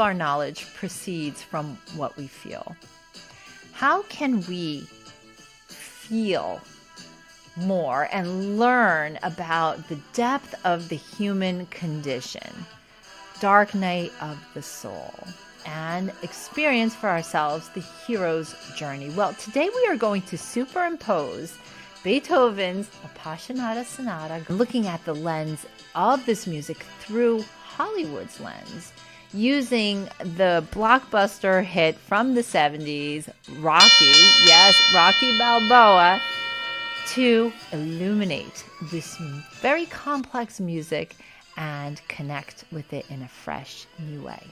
of our knowledge proceeds from what we feel. How can we feel more and learn about the depth of the human condition, dark night of the soul, and experience for ourselves the hero's journey? Well, today we are going to superimpose Beethoven's Appassionata Sonata, looking at the lens of this music through Hollywood's lens, using the blockbuster hit from the 70s, Rocky Balboa, to illuminate this very complex music and connect with it in a fresh new way.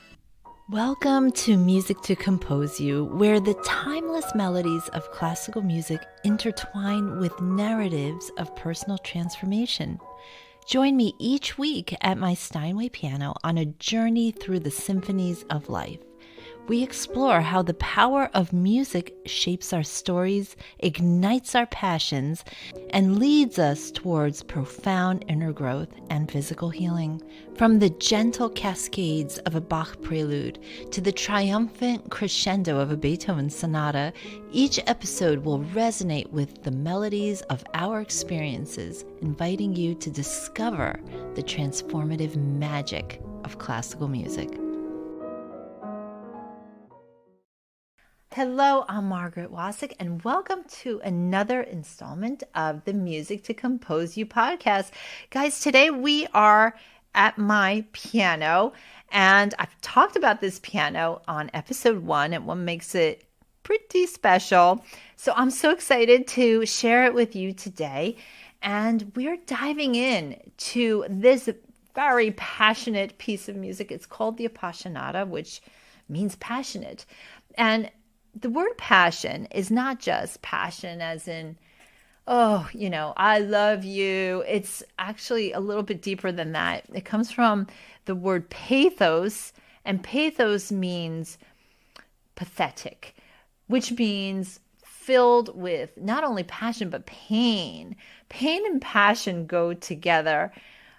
Welcome to Music to Compose You, where the timeless melodies of classical music intertwine with narratives of personal transformation. Join me each week at my Steinway piano on a journey through the symphonies of life. We explore how the power of music shapes our stories, ignites our passions, and leads us towards profound inner growth and physical healing. From the gentle cascades of a Bach prelude to the triumphant crescendo of a Beethoven sonata, each episode will resonate with the melodies of our experiences, inviting you to discover the transformative magic of classical music. Hello, I'm Margaret Wasik, and welcome to another installment of the Music to Compose You podcast. Guys, today we are at my piano, and I've talked about this piano on episode 1, and what makes it pretty special. So I'm so excited to share it with you today, and we're diving in to this very passionate piece of music. It's called the Appassionata, which means passionate. And the word passion is not just passion as in, I love you. It's actually a little bit deeper than that. It comes from the word pathos, and pathos means pathetic, which means filled with not only passion, but pain. Pain and passion go together.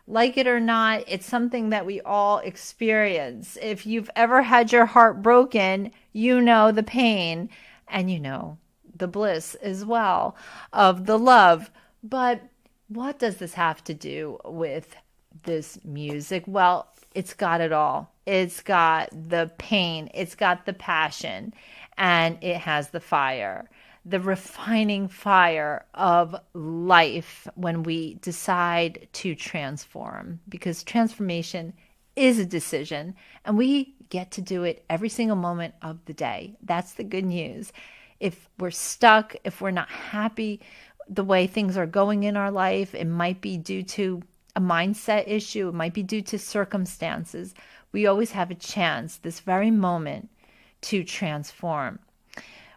Like it or not, it's something that we all experience. If you've ever had your heart broken, you know the pain and you know the bliss as well of the love. But what does this have to do with this music? Well, it's got it all. It's got the pain, it's got the passion, and it has the fire. The refining fire of life when we decide to transform, because transformation is a decision and we get to do it every single moment of the day. That's the good news. If we're stuck, if we're not happy the way things are going in our life, it might be due to a mindset issue, it might be due to circumstances. We always have a chance this very moment to transform.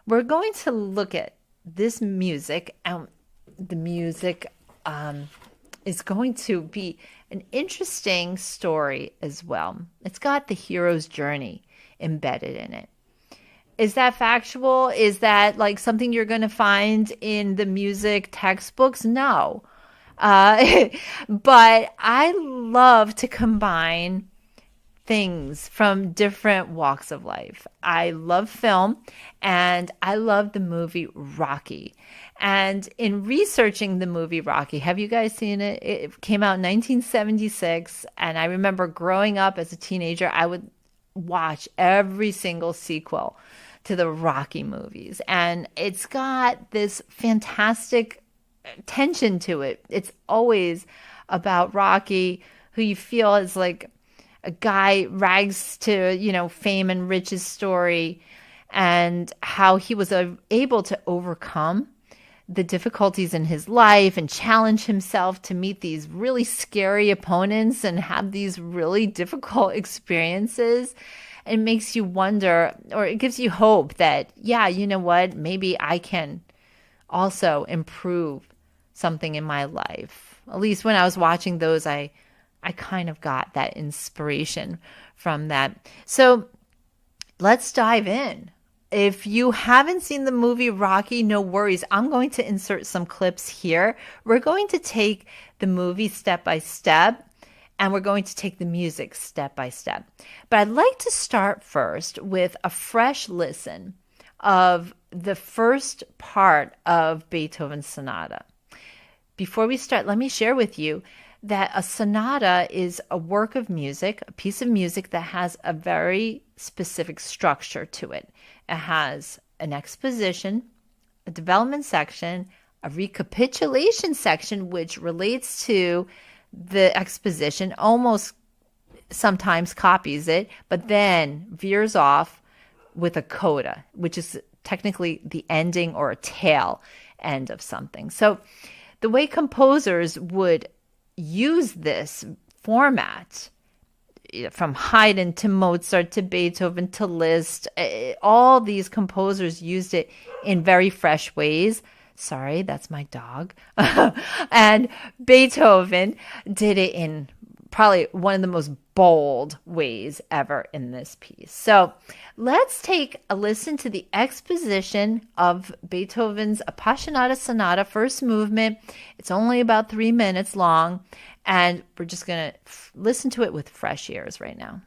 We're going to look at this music, and the music is going to be an interesting story as well. It's got the hero's journey embedded in it. Is that factual? Is that like something you're going to find in the music textbooks? No. But I love to combine things from different walks of life. I love film and I love the movie Rocky. And in researching the movie Rocky, have you guys seen it? It came out in 1976. And I remember growing up as a teenager, I would watch every single sequel to the Rocky movies. And it's got this fantastic tension to it. It's always about Rocky, who you feel is like a guy rags to, fame and riches story, and how he was able to overcome the difficulties in his life and challenge himself to meet these really scary opponents and have these really difficult experiences. It makes you wonder, or it gives you hope that, yeah, you know what, maybe I can also improve something in my life. At least when I was watching those, I kind of got that inspiration from that. So let's dive in. If you haven't seen the movie Rocky, no worries. I'm going to insert some clips here. We're going to take the movie step by step and we're going to take the music step by step. But I'd like to start first with a fresh listen of the first part of Beethoven's sonata. Before we start, let me share with you that a sonata is a work of music, a piece of music that has a very specific structure to it. It has an exposition, a development section, a recapitulation section, which relates to the exposition, almost sometimes copies it, but then veers off with a coda, which is technically the ending or a tail end of something. So the way composers would use this format, from Haydn to Mozart to Beethoven to Liszt, all these composers used it in very fresh ways. Sorry, that's my dog. And Beethoven did it in probably one of the most bold ways ever in this piece. So let's take a listen to the exposition of Beethoven's Appassionata Sonata, first movement. It's only about 3 minutes long, and we're just going to listen to it with fresh ears right now.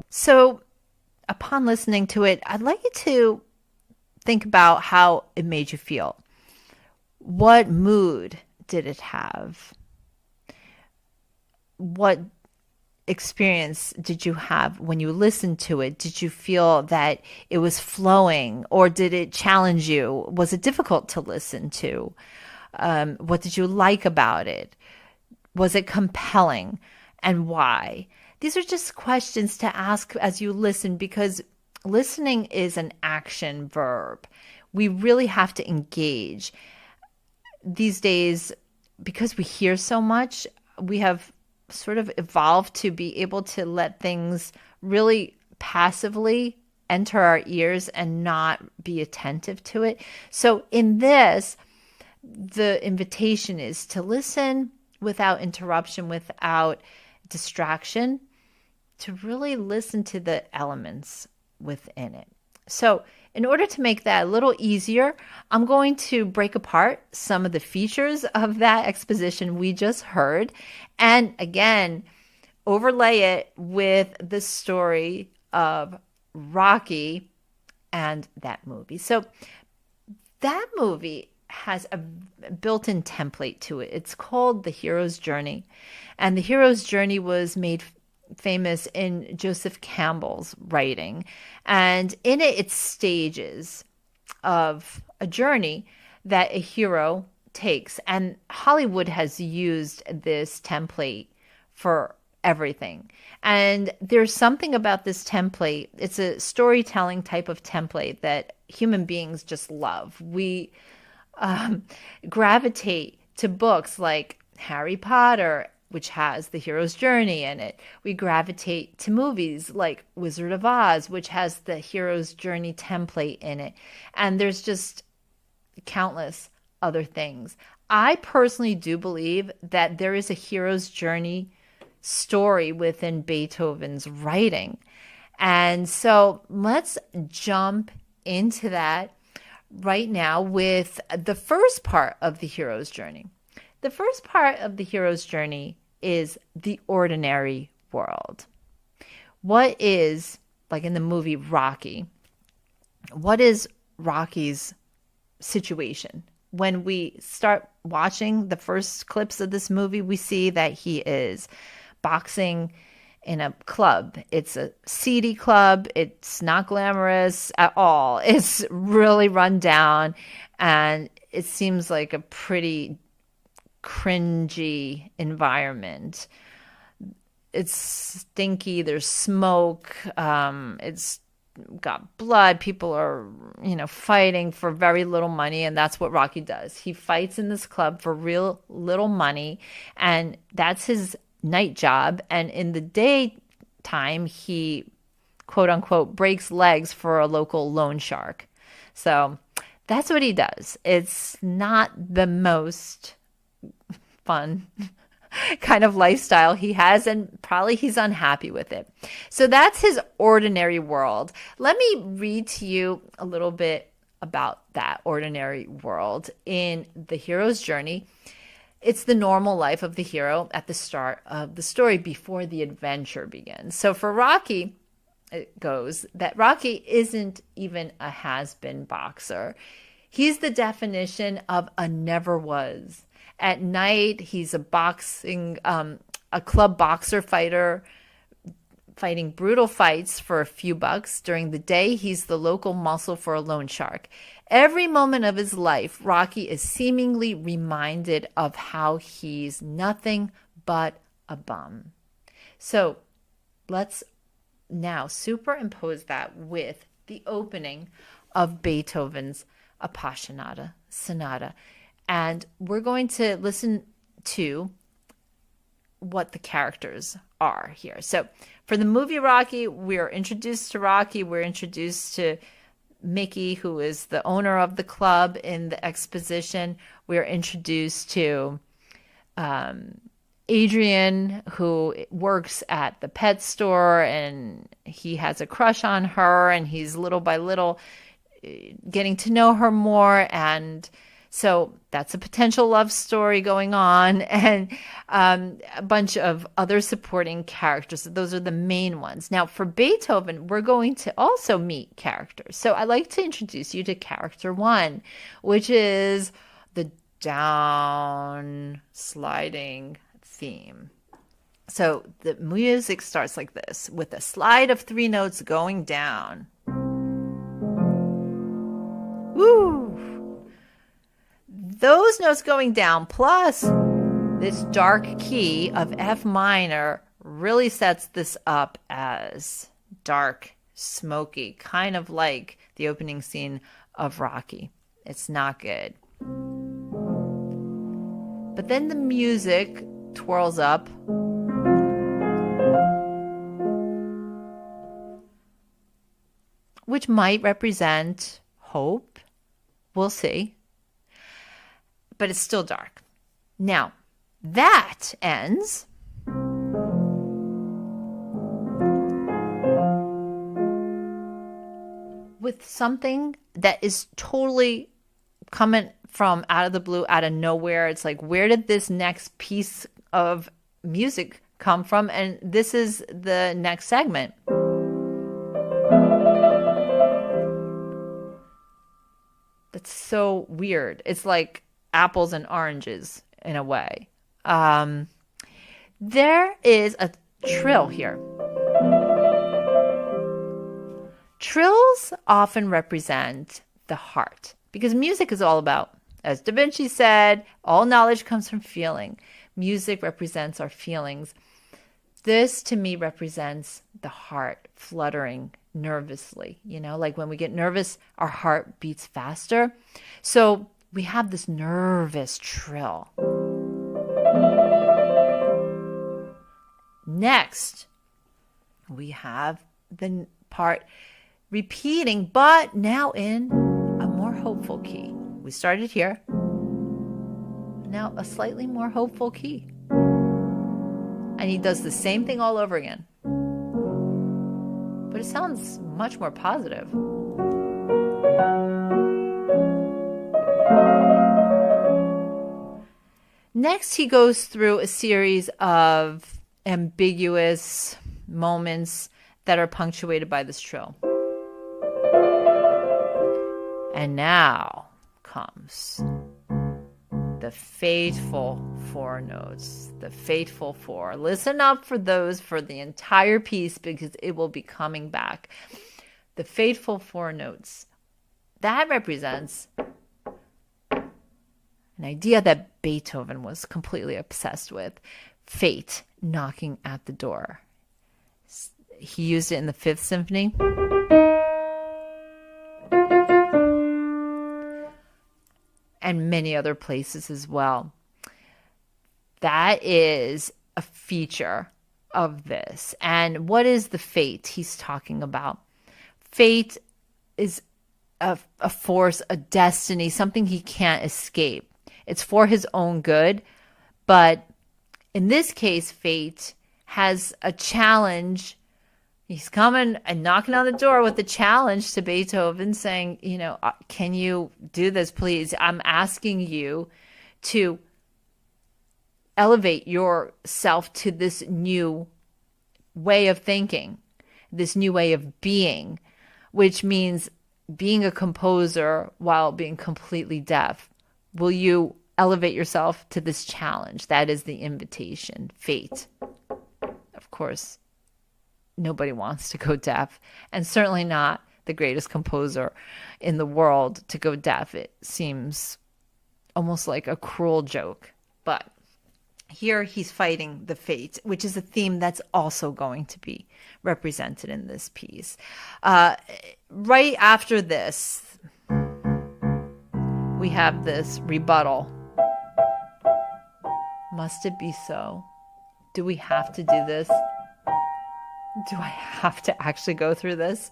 So upon listening to it, I'd like you to think about how it made you feel. What mood did it have? What experience did you have when you listened to it? Did you feel that it was flowing, or did it challenge you? Was it difficult to listen to? What did you like about it? Was it compelling, and why? These are just questions to ask as you listen, because listening is an action verb. We really have to engage. These days, because we hear so much, we have sort of evolved to be able to let things really passively enter our ears and not be attentive to it. So in this, the invitation is to listen without interruption, without distraction, to really listen to the elements within it. So, in order to make that a little easier, I'm going to break apart some of the features of that exposition we just heard, and again, overlay it with the story of Rocky and that movie. So, that movie has a built-in template to it. It's called The Hero's Journey. And The Hero's Journey was made famous in Joseph Campbell's writing. And in it, it's stages of a journey that a hero takes. And Hollywood has used this template for everything. And there's something about this template. It's a storytelling type of template that human beings just love. We gravitate to books like Harry Potter, which has the hero's journey in it. We gravitate to movies like Wizard of Oz, which has the hero's journey template in it. And there's just countless other things. I personally do believe that there is a hero's journey story within Beethoven's writing. And so let's jump into that right now with the first part of the hero's journey. The first part of the hero's journey is the ordinary world. What is, like in the movie Rocky, what is Rocky's situation? When we start watching the first clips of this movie, we see that he is boxing in a club. It's a seedy club. It's not glamorous at all. It's really run down, and it seems like a pretty cringy environment. It's stinky. There's smoke. It's got blood. People are, fighting for very little money, and that's what Rocky does. He fights in this club for real little money, and that's his night job. And in the daytime, he, quote unquote, breaks legs for a local loan shark. So that's what he does. It's not the most fun kind of lifestyle he has, and probably he's unhappy with it. So that's his ordinary world. Let me read to you a little bit about that ordinary world in The Hero's Journey. It's the normal life of the hero at the start of the story before the adventure begins. So for Rocky, it goes that Rocky isn't even a has-been boxer. He's the definition of a never was. At night, he's a club boxer fighter, fighting brutal fights for a few bucks. During the day, he's the local muscle for a loan shark. Every moment of his life, Rocky is seemingly reminded of how he's nothing but a bum. So let's now superimpose that with the opening of Beethoven's Appassionata Sonata. And we're going to listen to what the characters are here. So for the movie Rocky, we're introduced to Rocky. We're introduced to Mickey, who is the owner of the club in the exposition. We're introduced to Adrian, who works at the pet store, and he has a crush on her, and he's little by little getting to know her more. And so that's a potential love story going on, and a bunch of other supporting characters. So those are the main ones. Now, for Beethoven, we're going to also meet characters. So I'd like to introduce you to character one, which is the down sliding theme. So the music starts like this, with a slide of 3 notes going down. Woo! Those notes going down, plus this dark key of F minor, really sets this up as dark, smoky, kind of like the opening scene of Rocky. It's not good. But then the music twirls up, which might represent hope. We'll see. But it's still dark. Now, That ends with something that is totally coming from out of the blue, out of nowhere. It's like, where did this next piece of music come from? And this is the next segment. That's so weird. It's like apples and oranges in a way. There is a trill here. Trills often represent the heart because music is all about, as Da Vinci said, all knowledge comes from feeling. Music represents our feelings. This to me represents the heart fluttering nervously. You know, like when we get nervous, our heart beats faster. So we have this nervous trill. Next, we have the part repeating, but now in a more hopeful key. We started here. Now a slightly more hopeful key. And he does the same thing all over again. But it sounds much more positive. Next, he goes through a series of ambiguous moments that are punctuated by this trill. And now comes the fateful four notes, the fateful four. Listen up for those for the entire piece because it will be coming back. The fateful four notes. That represents an idea that Beethoven was completely obsessed with. Fate knocking at the door. He used it in the Fifth Symphony. And many other places as well. That is a feature of this. And what is the fate he's talking about? Fate is a force, a destiny, something he can't escape. It's for his own good. But in this case, fate has a challenge. He's coming and knocking on the door with a challenge to Beethoven saying, you know, can you do this, please? I'm asking you to elevate yourself to this new way of thinking, this new way of being, which means being a composer while being completely deaf. Will you elevate yourself to this challenge? That is the invitation, fate. Of course, nobody wants to go deaf, and certainly not the greatest composer in the world to go deaf. It seems almost like a cruel joke. But here he's fighting the fate, which is a theme that's also going to be represented in this piece. Right after this, we have this rebuttal. Must it be so? Do we have to do this? Do I have to actually go through this?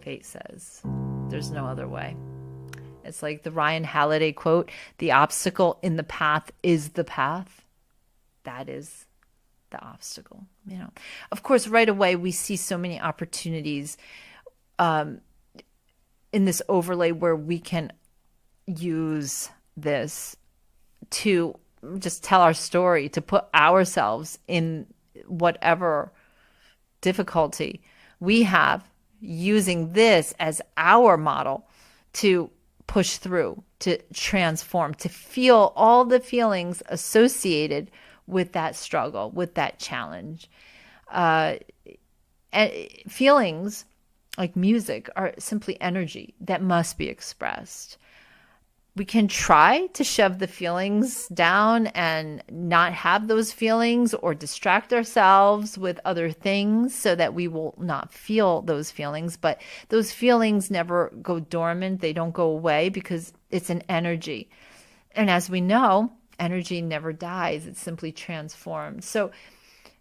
Fate says, there's no other way. It's like the Ryan Halliday quote, the obstacle in the path is the path. That is the obstacle, you know. Of course, right away, we see so many opportunities in this overlay where we can use this to just tell our story, to put ourselves in whatever difficulty we have, using this as our model to push through, to transform, to feel all the feelings associated with that struggle, with that challenge. And feelings, like music, are simply energy that must be expressed. We can try to shove the feelings down and not have those feelings, or distract ourselves with other things so that we will not feel those feelings. But those feelings never go dormant. They don't go away because it's an energy. And as we know, energy never dies. It's simply transformed. So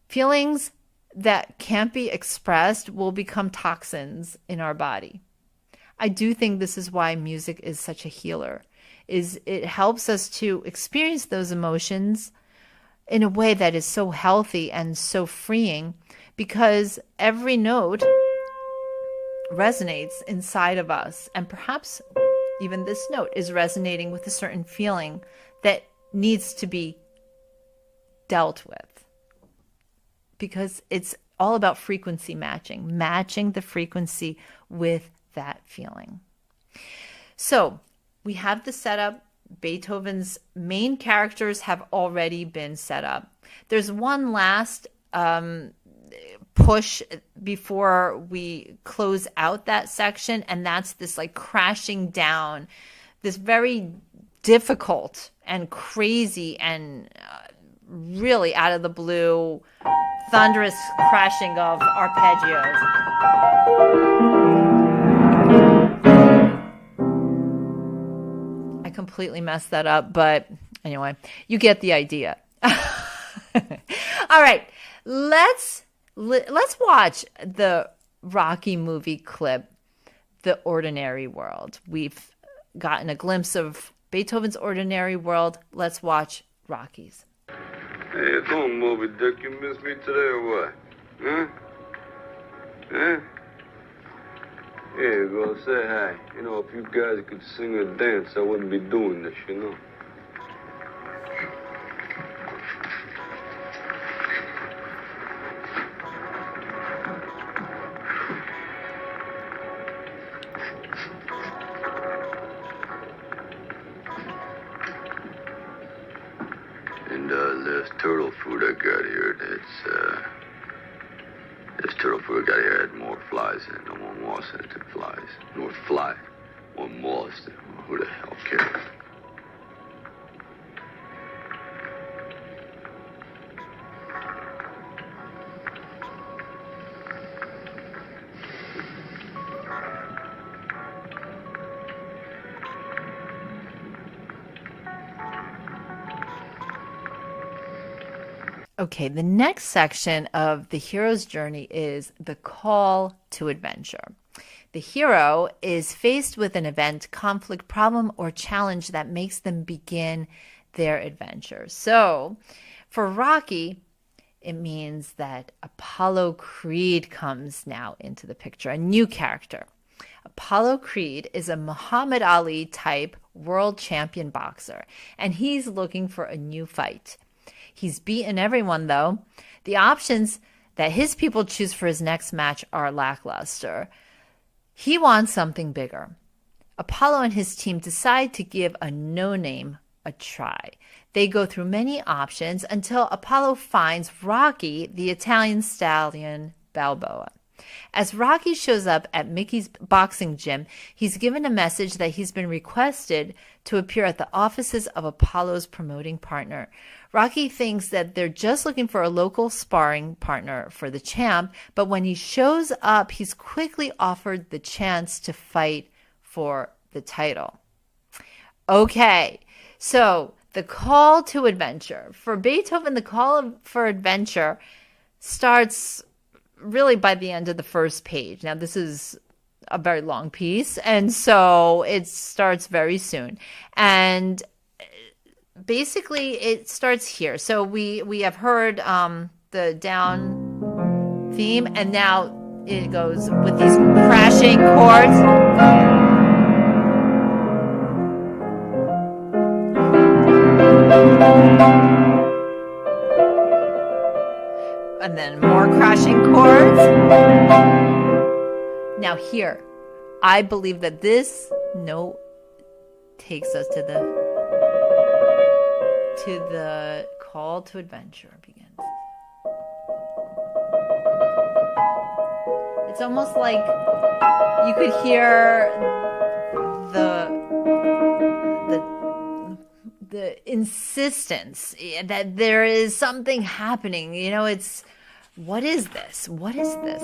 feelings that can't be expressed will become toxins in our body. I do think this is why music is such a healer, is it helps us to experience those emotions in a way that is so healthy and so freeing, because every note resonates inside of us. And perhaps even this note is resonating with a certain feeling that needs to be dealt with, because it's all about frequency matching the frequency with that feeling. So we have the setup. Beethoven's main characters have already been set up. There's one last push before we close out that section, and that's this like crashing down, this very difficult and crazy and really out of the blue, thunderous crashing of arpeggios. I completely messed that up, but anyway, you get the idea. All right, let's watch the Rocky movie clip, The Ordinary World. We've gotten a glimpse of Beethoven's Ordinary World. Let's watch Rocky's. Hey, come on, Moby Dick. You miss me today or what? Huh? Huh? Yeah, go say hi. You know, if you guys could sing or dance, I wouldn't be doing this, you know. And this turtle food I got here, this turtle food I got here had more flies in it. No more moths in it than flies. No fly, more moths than who the hell cares? Okay, the next section of the hero's journey is the call to adventure. The hero is faced with an event, conflict, problem, or challenge that makes them begin their adventure. So for Rocky, it means that Apollo Creed comes now into the picture, a new character. Apollo Creed is a Muhammad Ali type world champion boxer, and he's looking for a new fight. He's beaten everyone, though. The options that his people choose for his next match are lackluster. He wants something bigger. Apollo and his team decide to give a no-name a try. They go through many options until Apollo finds Rocky, the Italian stallion Balboa. As Rocky shows up at Mickey's boxing gym, he's given a message that he's been requested to appear at the offices of Apollo's promoting partner. Rocky thinks that they're just looking for a local sparring partner for the champ, but when he shows up, he's quickly offered the chance to fight for the title. Okay, so the call to adventure. For Beethoven, the call for adventure starts really by the end of the first page. Now, this is a very long piece, and so it starts very soon. And basically, it starts here. So we have heard the down theme, and now it goes with these crashing chords. And then more crashing chords. Now here, I believe that this note takes us to the call to adventure begins. It's almost like you could hear the insistence that there is something happening. You know, it's, what is this? What is this?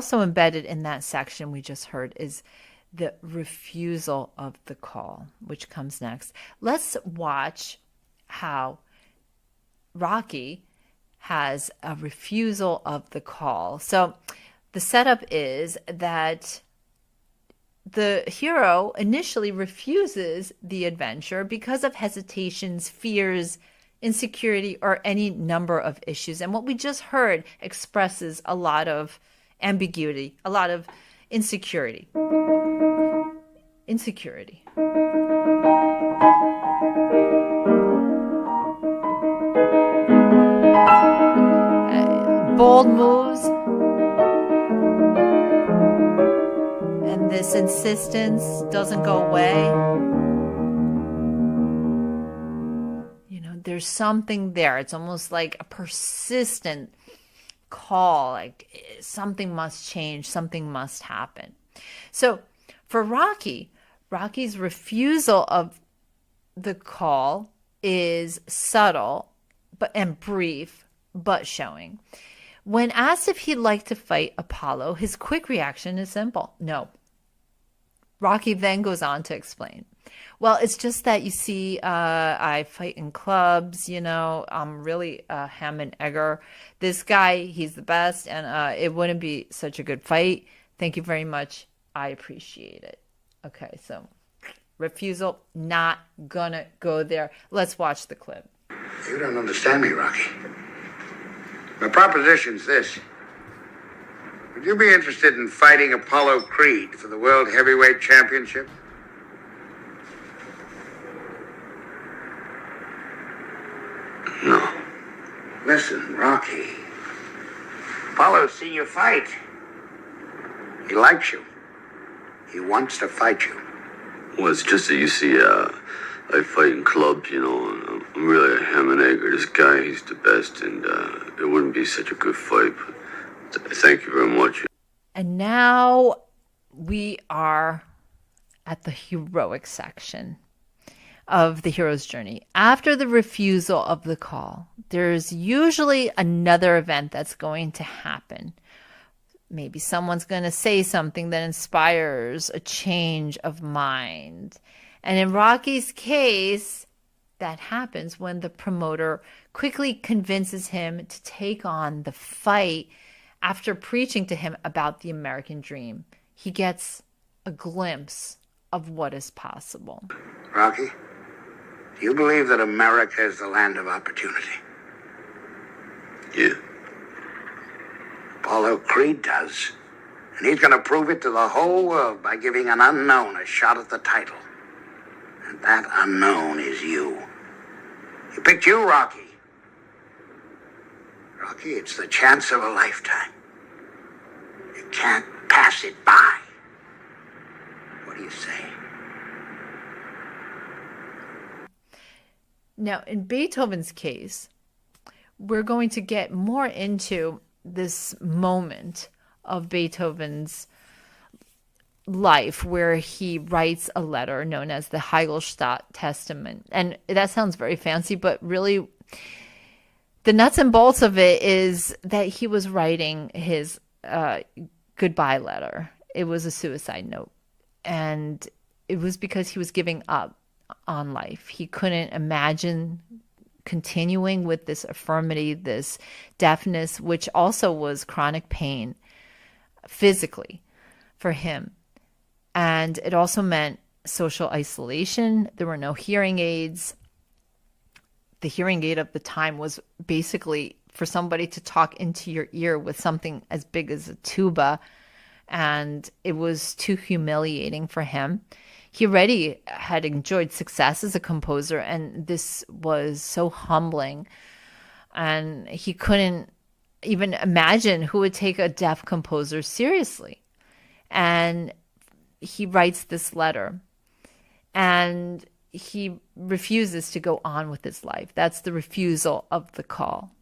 also embedded in that section we just heard is the refusal of the call, which comes next. Let's watch how Rocky has a refusal of the call. So the setup is that the hero initially refuses the adventure because of hesitations, fears, insecurity, or any number of issues. And what we just heard expresses a lot of ambiguity, a lot of insecurity. Insecurity. Bold moves. And this insistence doesn't go away. You know, there's something there. It's almost like a persistent call, like something must change, something must happen. So for Rocky's refusal of the call is subtle and brief, but showing. When asked if he'd like to fight Apollo, his quick reaction is simple: no. Rocky then goes on to explain, well, it's just that, you see, I fight in clubs, you know, I'm really a ham and egger. This guy, he's the best, and it wouldn't be such a good fight. Thank you very much. I appreciate it. Okay, so refusal, not gonna go there. Let's watch the clip. You don't understand me, Rocky. My proposition's this. Would you be interested in fighting Apollo Creed for the World Heavyweight Championship? No. Listen, Rocky. Apollo's seen you fight. He likes you. He wants to fight you. Well, it's just that, you see, I fight in clubs, you know, and I'm really a ham and egger. This guy, he's the best, and it wouldn't be such a good fight. But thank you very much. And now we are at the heroic section of the hero's journey. After the refusal of the call, there's usually another event that's going to happen. Maybe someone's going to say something that inspires a change of mind. And in Rocky's case, that happens when the promoter quickly convinces him to take on the fight after preaching to him about the American dream. He gets a glimpse of what is possible. Rocky, do you believe that America is the land of opportunity? Yeah. Apollo Creed does. And he's going to prove it to the whole world by giving an unknown a shot at the title. And that unknown is you. He picked you, Rocky. Rocky, it's the chance of a lifetime. You can't pass it by. What do you say? Now, in Beethoven's case, we're going to get more into this moment of Beethoven's life where he writes a letter known as the Heidelstadt Testament. And that sounds very fancy, but really the nuts and bolts of it is that he was writing his goodbye letter. It was a suicide note. And it was because he was giving up on life. He couldn't imagine continuing with this infirmity, this deafness, which also was chronic pain physically for him. And it also meant social isolation. There were no hearing aids. The hearing aid of the time was basically for somebody to talk into your ear with something as big as a tuba. And it was too humiliating for him. He already had enjoyed success as a composer, and this was so humbling. And he couldn't even imagine who would take a deaf composer seriously. And he writes this letter, and he refuses to go on with his life. That's the refusal of the call.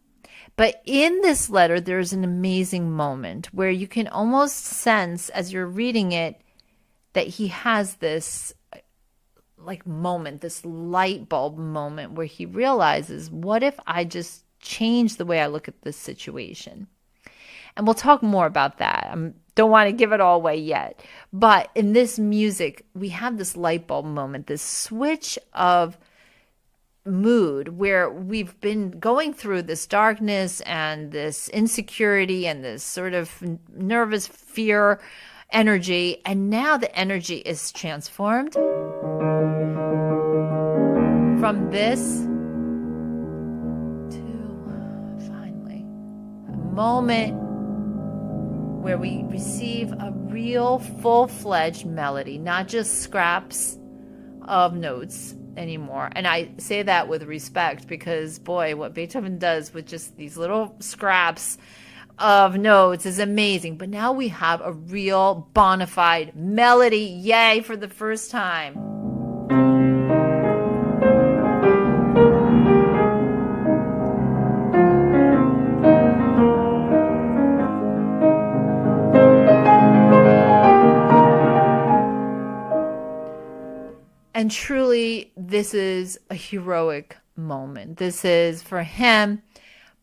But in this letter, there's an amazing moment where you can almost sense as you're reading it that he has this like moment, this light bulb moment where he realizes, what if I just change the way I look at this situation? And we'll talk more about that. I don't want to give it all away yet. But in this music, we have this light bulb moment, this switch of mood where we've been going through this darkness and this insecurity and this sort of nervous fear energy. And now the energy is transformed from this to finally a moment where we receive a real full-fledged melody, not just scraps of notes anymore. And I say that with respect because, boy, what Beethoven does with just these little scraps of notes is amazing. But now we have a real bona fide melody. Yay, for the first time. And truly, this is a heroic moment. This is for him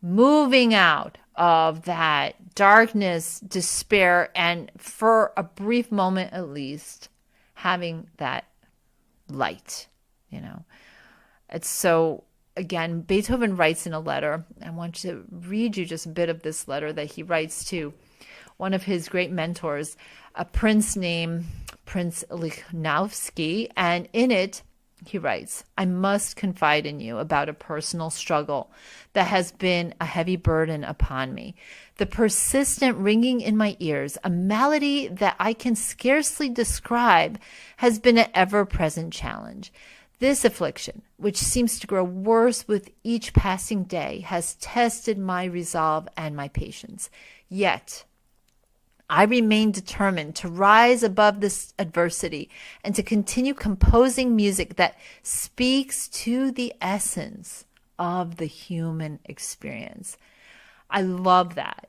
moving out of that darkness, despair, and for a brief moment at least, having that light, It's so, again, Beethoven writes in a letter. I want to read you just a bit of this letter that he writes to one of his great mentors, a prince named Prince Lichnowsky, and in it, he writes, I must confide in you about a personal struggle that has been a heavy burden upon me. The persistent ringing in my ears, a malady that I can scarcely describe, has been an ever-present challenge. This affliction, which seems to grow worse with each passing day, has tested my resolve and my patience. Yet, I remain determined to rise above this adversity and to continue composing music that speaks to the essence of the human experience. I love that.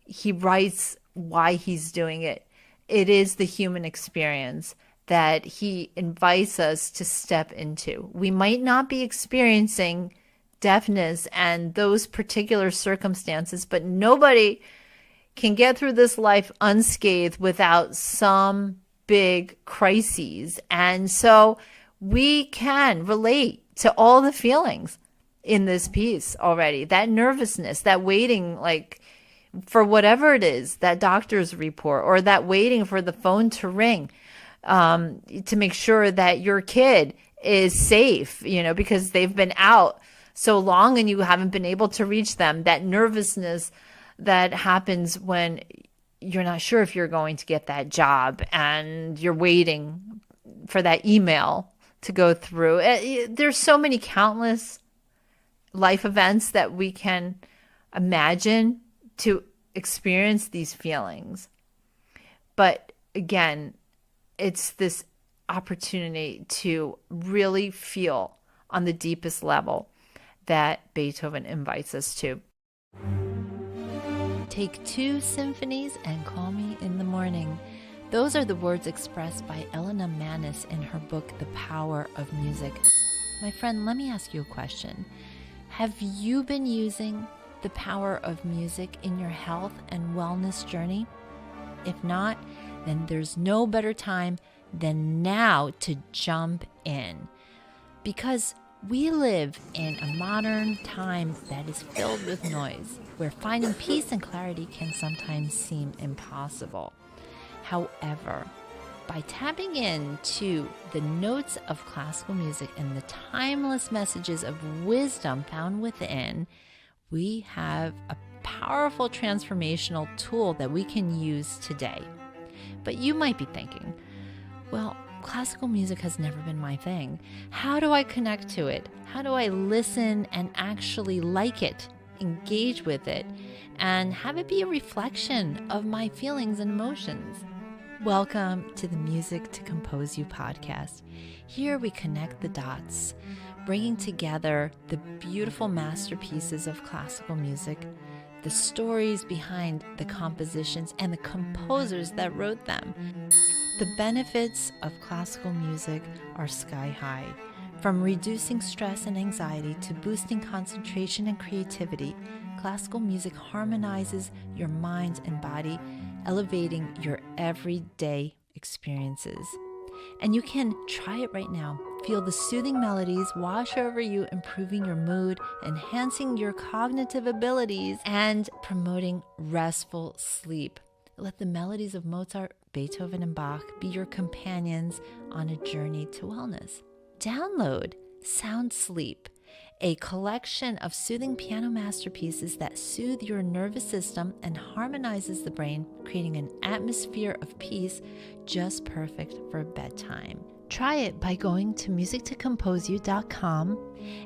He writes why he's doing it. It is the human experience that he invites us to step into. We might not be experiencing deafness and those particular circumstances, but nobody can get through this life unscathed without some big crises. And so we can relate to all the feelings in this piece already. That nervousness, that waiting, like for whatever it is, that doctor's report, or that waiting for the phone to ring to make sure that your kid is safe, because they've been out so long and you haven't been able to reach them. That nervousness that happens when you're not sure if you're going to get that job and you're waiting for that email to go through. There's so many countless life events that we can imagine to experience these feelings. But again, it's this opportunity to really feel on the deepest level that Beethoven invites us to. Take 2 symphonies and call me in the morning. Those are the words expressed by Elena Manis in her book, The Power of Music. My friend, let me ask you a question. Have you been using the power of music in your health and wellness journey? If not, then there's no better time than now to jump in. Because we live in a modern time that is filled with noise, where finding peace and clarity can sometimes seem impossible. However, by tapping into the notes of classical music and the timeless messages of wisdom found within, we have a powerful transformational tool that we can use today. But you might be thinking, well, classical music has never been my thing. How do I connect to it? How do I listen and actually like it, engage with it, and have it be a reflection of my feelings and emotions? Welcome to the Music to Compose You podcast. Here we connect the dots, bringing together the beautiful masterpieces of classical music, the stories behind the compositions, and the composers that wrote them. The benefits of classical music are sky high, From reducing stress and anxiety to boosting concentration and creativity, classical music harmonizes your mind and body, elevating your everyday experiences. And you can try it right now. Feel the soothing melodies wash over you, improving your mood, enhancing your cognitive abilities, and promoting restful sleep. Let the melodies of Mozart, Beethoven, and Bach be your companions on a journey to wellness. Download Sound Sleep, a collection of soothing piano masterpieces that soothe your nervous system and harmonizes the brain, creating an atmosphere of peace just perfect for bedtime. Try it by going to musictocomposeyou.com,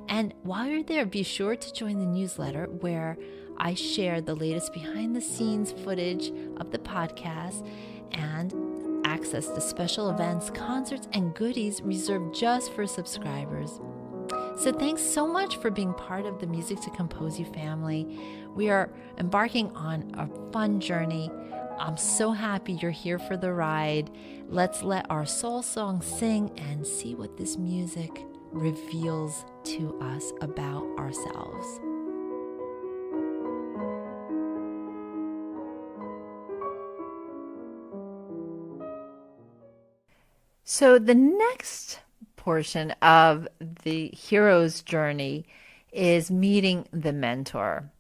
and while you're there, be sure to join the newsletter where I share the latest behind-the-scenes footage of the podcast and access to special events, concerts, and goodies reserved just for subscribers. So thanks so much for being part of the Music to Compose You family. We are embarking on a fun journey. I'm so happy you're here for the ride. Let's let our soul song sing and see what this music reveals to us about ourselves. So the next portion of the hero's journey is meeting the mentor.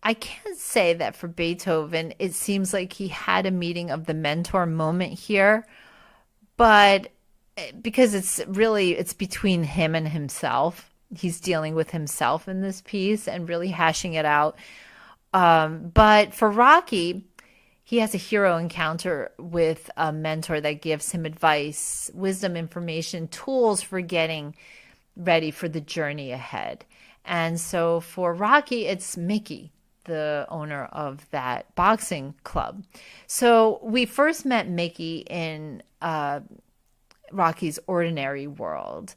I can't say that for Beethoven, it seems like he had a meeting of the mentor moment here, but because it's between him and himself. He's dealing with himself in this piece and really hashing it out. But for Rocky, he has a hero encounter with a mentor that gives him advice, wisdom, information, tools for getting ready for the journey ahead. And so for Rocky, it's Mickey, the owner of that boxing club. So we first met Mickey in Rocky's ordinary world.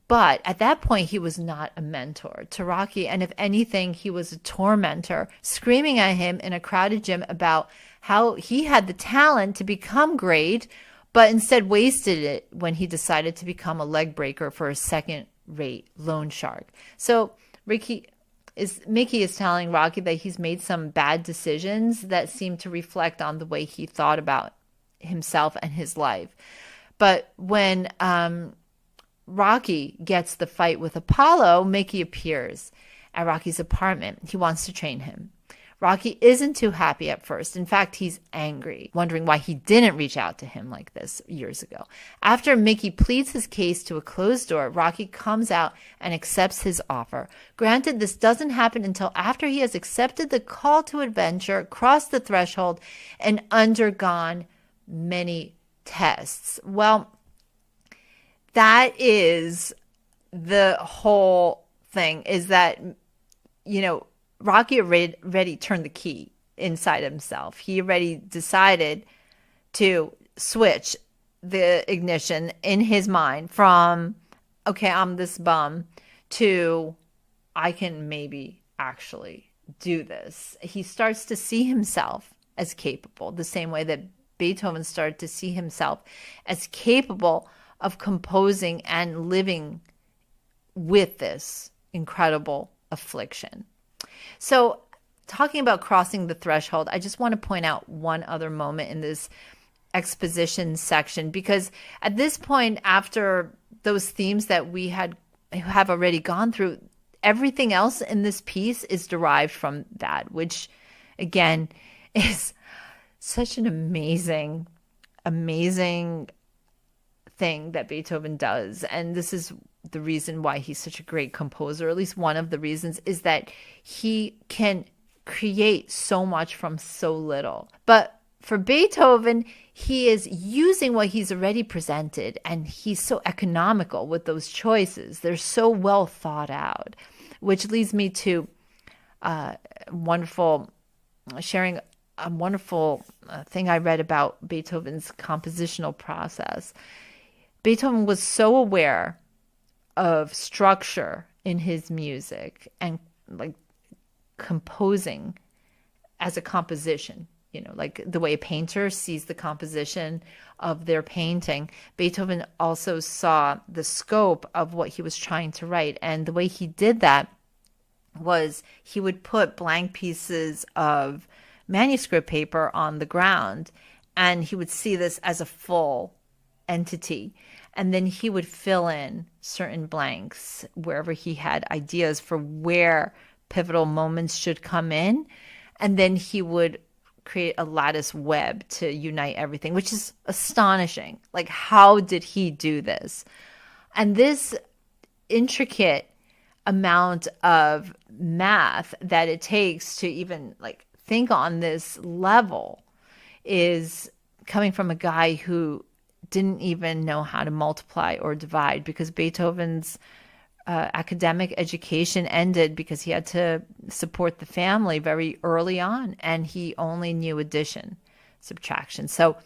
But at that point, he was not a mentor to Rocky. And if anything, he was a tormentor, screaming at him in a crowded gym about how he had the talent to become great, but instead wasted it when he decided to become a leg breaker for a second-rate loan shark. So Mickey is telling Rocky that he's made some bad decisions that seem to reflect on the way he thought about himself and his life. But when Rocky gets the fight with Apollo, Mickey appears at Rocky's apartment. He wants to train him. Rocky isn't too happy at first. In fact, he's angry, wondering why he didn't reach out to him like this years ago. After Mickey pleads his case to a closed door, Rocky comes out and accepts his offer. Granted, this doesn't happen until after he has accepted the call to adventure, crossed the threshold, and undergone many tests. Well, that is the whole thing, is that, Rocky already turned the key inside himself. He already decided to switch the ignition in his mind from, okay, I'm this bum, to I can maybe actually do this. He starts to see himself as capable, the same way that Beethoven started to see himself as capable of composing and living with this incredible affliction. So, talking about crossing the threshold, I just want to point out one other moment in this exposition section, because at this point, after those themes that we have already gone through, everything else in this piece is derived from that, which again is such an amazing thing that Beethoven does. And this is the reason why he's such a great composer, at least one of the reasons, is that he can create so much from so little. But for Beethoven, he is using what he's already presented, and he's so economical with those choices. They're so well thought out, which leads me to sharing a wonderful thing I read about Beethoven's compositional process. Beethoven was so aware of structure in his music and like composing as a composition, like the way a painter sees the composition of their painting, Beethoven also saw the scope of what he was trying to write. And the way he did that was he would put blank pieces of manuscript paper on the ground, and he would see this as a full entity. And then he would fill in certain blanks wherever he had ideas for where pivotal moments should come in. And then he would create a lattice web to unite everything, which is astonishing. Like, how did he do this? And this intricate amount of math that it takes to even like think on this level is coming from a guy who didn't even know how to multiply or divide, because Beethoven's academic education ended because he had to support the family very early on, and he only knew addition, subtraction. So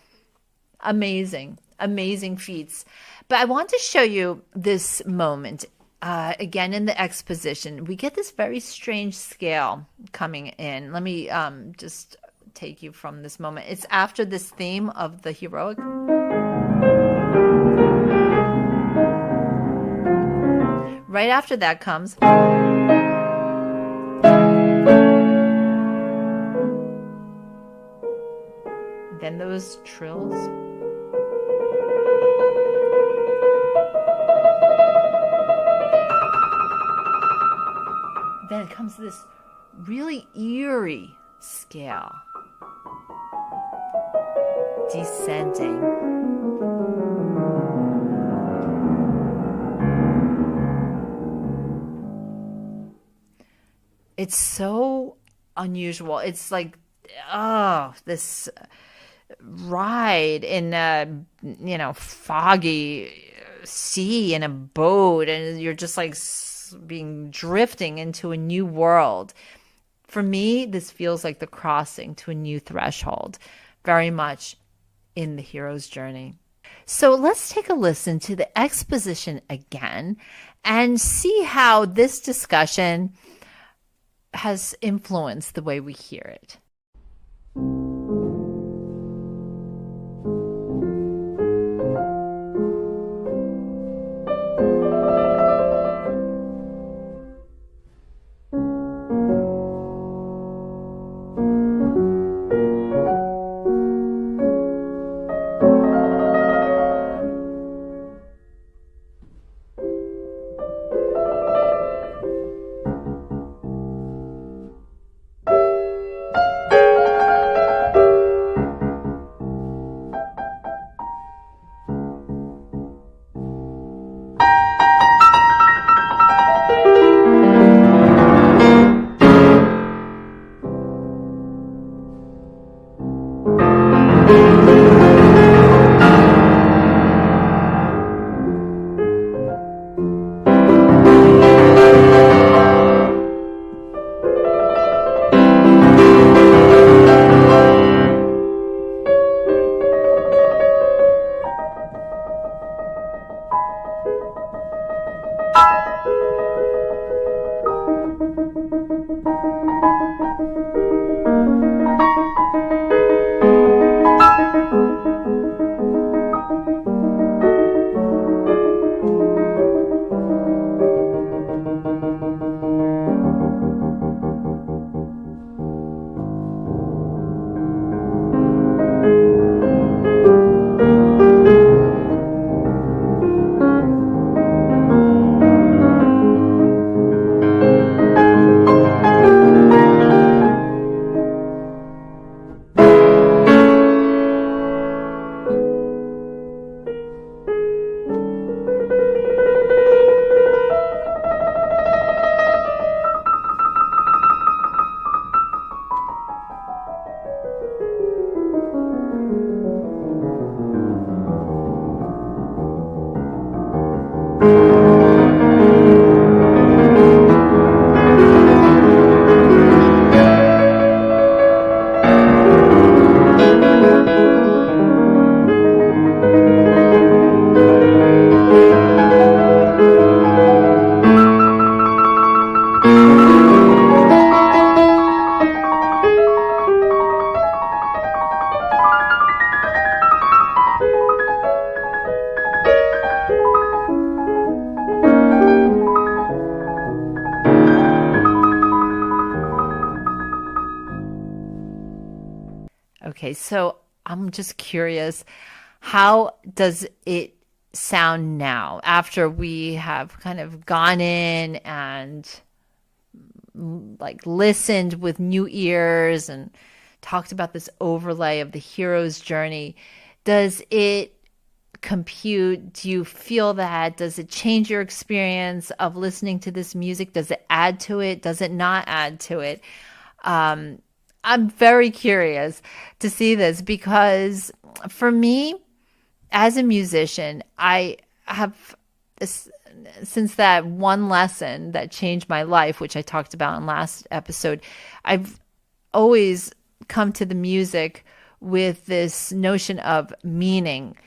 amazing, amazing feats. But I want to show you this moment. Again, in the exposition, we get this very strange scale coming in. Let me just take you from this moment. It's after this theme of the heroic. Right after that comes. Then those trills. Then it comes to this really eerie scale. Descending. It's so unusual. It's like, oh, this ride in a, foggy sea in a boat, and you're just like being drifting into a new world. For me, this feels like the crossing to a new threshold, very much in the hero's journey. So let's take a listen to the exposition again and see how this discussion has influenced the way we hear it. Okay, so I'm just curious, how does it sound now after we have kind of gone in and like listened with new ears and talked about this overlay of the hero's journey? Does it compute? Do you feel that? Does it change your experience of listening to this music? Does it add to it? Does it not add to it? I'm very curious to see this because for me, as a musician, I have, since that one lesson that changed my life, which I talked about in last episode, I've always come to the music with this notion of meaning.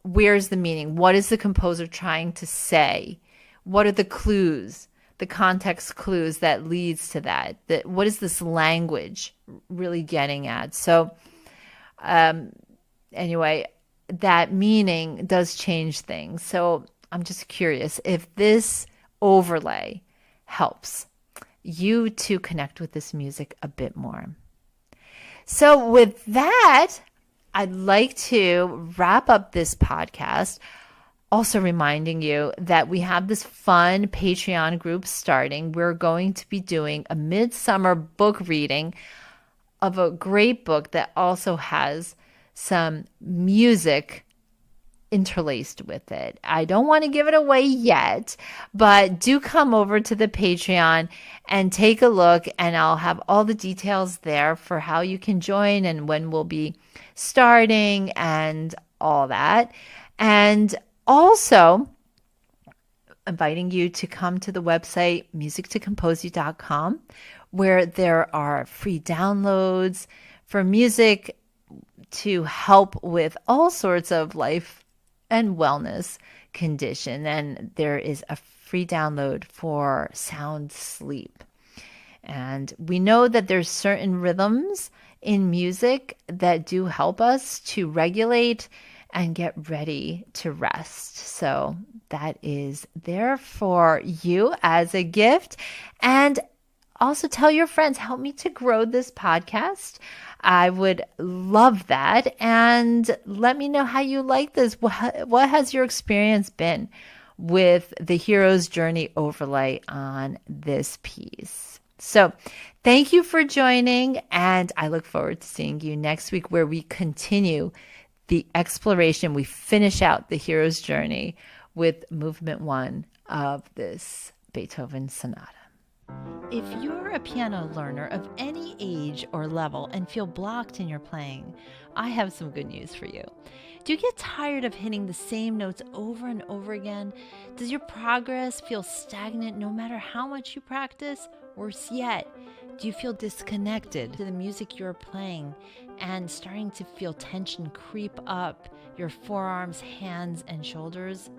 Where's the meaning? What is the composer trying to say? What are the clues, the context clues that leads to that? What is this language really getting at? So anyway, that meaning does change things. So I'm just curious if this overlay helps you to connect with this music a bit more. So with that, I'd like to wrap up this podcast, also reminding you that we have this fun Patreon group starting. We're going to be doing a midsummer book reading of a great book that also has some music interlaced with it. I don't want to give it away yet, but do come over to the Patreon and take a look, and I'll have all the details there for how you can join and when we'll be starting and all that. And also inviting you to come to the website musictocomposeyou.com, where there are free downloads for music to help with all sorts of life and wellness condition. And there is a free download for sound sleep. And we know that there's certain rhythms in music that do help us to regulate and get ready to rest. So that is there for you as a gift. And also tell your friends, help me to grow this podcast. I would love that. And let me know how you like this. What has your experience been with the hero's journey overlay on this piece? So thank you for joining. And I look forward to seeing you next week, where we continue the exploration. We finish out the hero's journey with movement 1 of this Beethoven sonata. If you're a piano learner of any age or level and feel blocked in your playing, I have some good news for you. Do you get tired of hitting the same notes over and over again? Does your progress feel stagnant no matter how much you practice? Worse yet, do you feel disconnected to the music you're playing and starting to feel tension creep up your forearms, hands, and shoulders?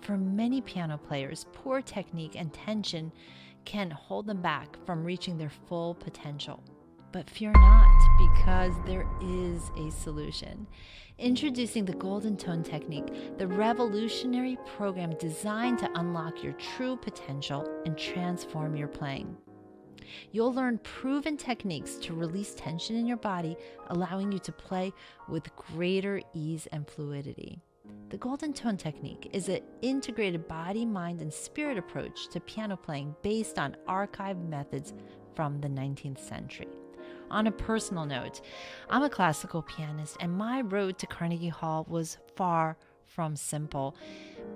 For many piano players, poor technique and tension can hold them back from reaching their full potential. But fear not, because there is a solution. Introducing the Golden Tone Technique, the revolutionary program designed to unlock your true potential and transform your playing. You'll learn proven techniques to release tension in your body, allowing you to play with greater ease and fluidity. The Golden Tone Technique is an integrated body, mind, and spirit approach to piano playing based on archived methods from the 19th century. On a personal note, I'm a classical pianist, and my road to Carnegie Hall was far from simple.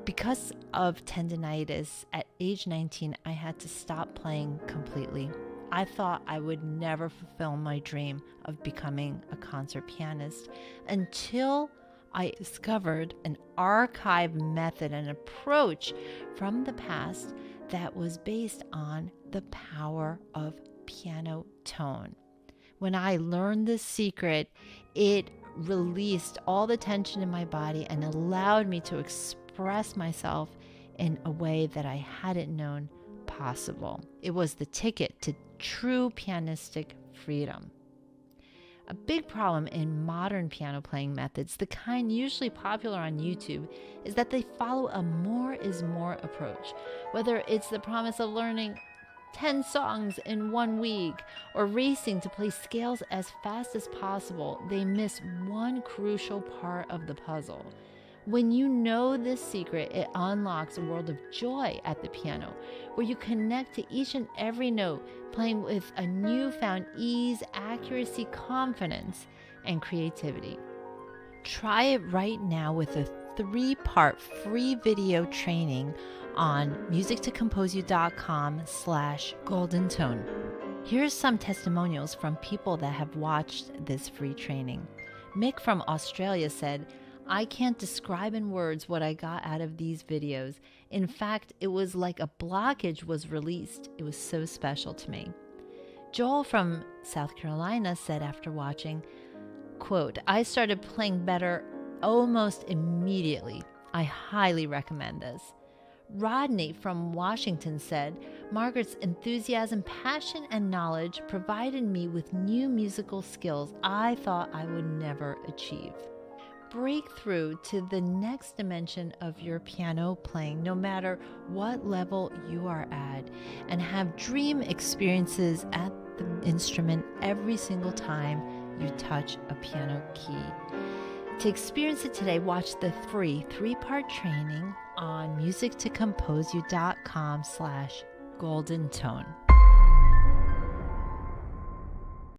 Because of tendinitis, at age 19, I had to stop playing completely. I thought I would never fulfill my dream of becoming a concert pianist until I discovered an archive method and approach from the past that was based on the power of piano tone. When I learned this secret, it released all the tension in my body and allowed me to express myself in a way that I hadn't known possible. It was the ticket to true pianistic freedom. A big problem in modern piano playing methods, the kind usually popular on YouTube, is that they follow a more is more approach. Whether it's the promise of learning 10 songs in 1 week, or racing to play scales as fast as possible, they miss one crucial part of the puzzle. When you know this secret, it unlocks a world of joy at the piano, where you connect to each and every note, playing with a newfound ease, accuracy, confidence, and creativity. Try it right now with a 3-part free video training on musictocomposeyou.com/golden tone. Here's some testimonials from people that have watched this free training. Mick from Australia said, "I can't describe in words what I got out of these videos. In fact, it was like a blockage was released. It was so special to me." Joel from South Carolina said after watching, quote, "I started playing better almost immediately. I highly recommend this." Rodney from Washington said, "Margaret's enthusiasm, passion, and knowledge provided me with new musical skills I thought I would never achieve." Break through to the next dimension of your piano playing, no matter what level you are at, and have dream experiences at the instrument every single time you touch a piano key. To experience it today, watch the free 3-part training on musictocomposeyou.com/golden tone.